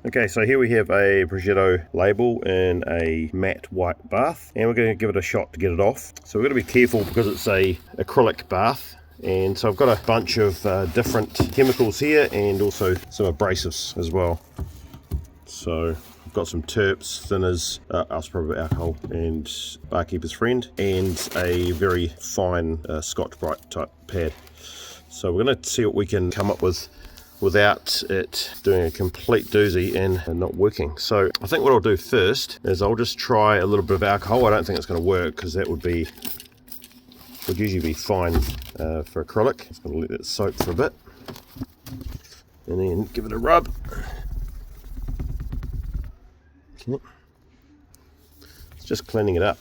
Okay, so here we have a Progetto label in a matte white bath, and we're going to give it a shot to get it off. So we're going to be careful because it's a acrylic bath, and so I've got a bunch of different chemicals here and also some abrasives as well. So I've got some terps, thinners, aspartate alcohol and barkeeper's friend, and a very fine Scotch-Brite type pad. So we're going to see what we can come up with without it doing a complete doozy and not working. So I think what I'll do first is I'll just try a little bit of alcohol. I don't think it's going to work because that would usually be fine for acrylic. Just going to let it soak for a bit and then give it a rub. Okay. It's just cleaning it up.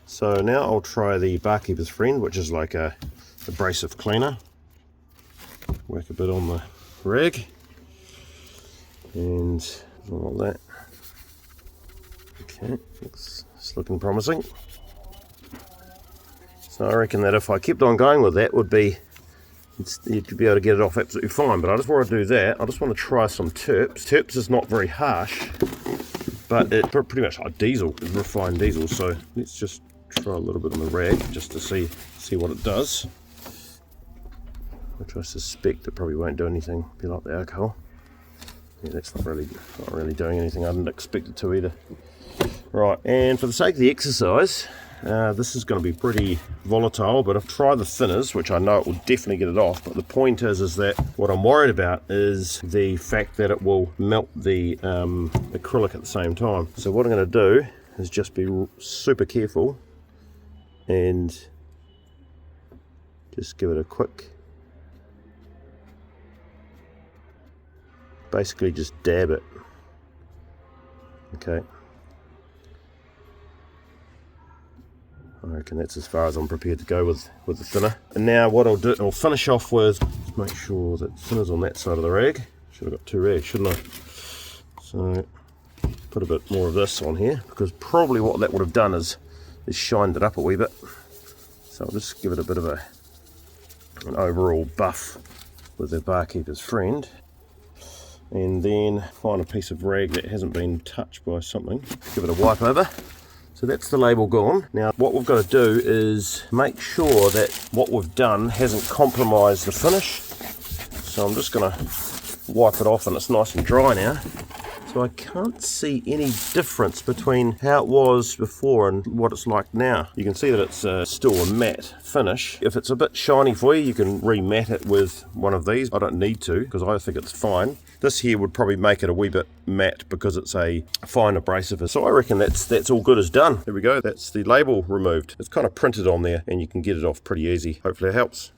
So now I'll try the barkeeper's friend, which is like a abrasive cleaner. Work a bit on the rag and all that. Okay, it's looking promising. So I reckon that if I kept on going with that, you'd be able to get it off absolutely fine. But I just want to do that. I just want to try some terps. Terps is not very harsh, but it's pretty much like diesel, refined diesel. So let's just try a little bit on the rag just to see what it does. Which I suspect it probably won't do anything. Be like the alcohol. Yeah, that's not really doing anything. I didn't expect it to either. Right, and for the sake of the exercise, this is going to be pretty volatile, but I've tried the thinners, which I know it will definitely get it off. But the point is that what I'm worried about is the fact that it will melt the acrylic at the same time. So what I'm going to do is just be super careful and just give it a quick. Basically just dab it. Okay. I reckon that's as far as I'm prepared to go with the thinner. And now what I'll do, I'll finish off with, make sure that thinner's on that side of the rag. Should have got two rags, shouldn't I? So put a bit more of this on here, because probably what that would have done is shined it up a wee bit. So I'll just give it a bit of an overall buff with the barkeeper's friend. And then find a piece of rag that hasn't been touched by something. Give it a wipe over. So that's the label gone. Now what we've got to do is make sure that what we've done hasn't compromised the finish. So I'm just going to wipe it off and it's nice and dry now. So I can't see any difference between how it was before and what it's like now. You can see that it's still a matte finish. If it's a bit shiny for you, you can re-matte it with one of these. I don't need to because I think it's fine. This here would probably make it a wee bit matte because it's a fine abrasive. So I reckon that's all good as done. There we go. That's the label removed. It's kind of printed on there and you can get it off pretty easy. Hopefully it helps.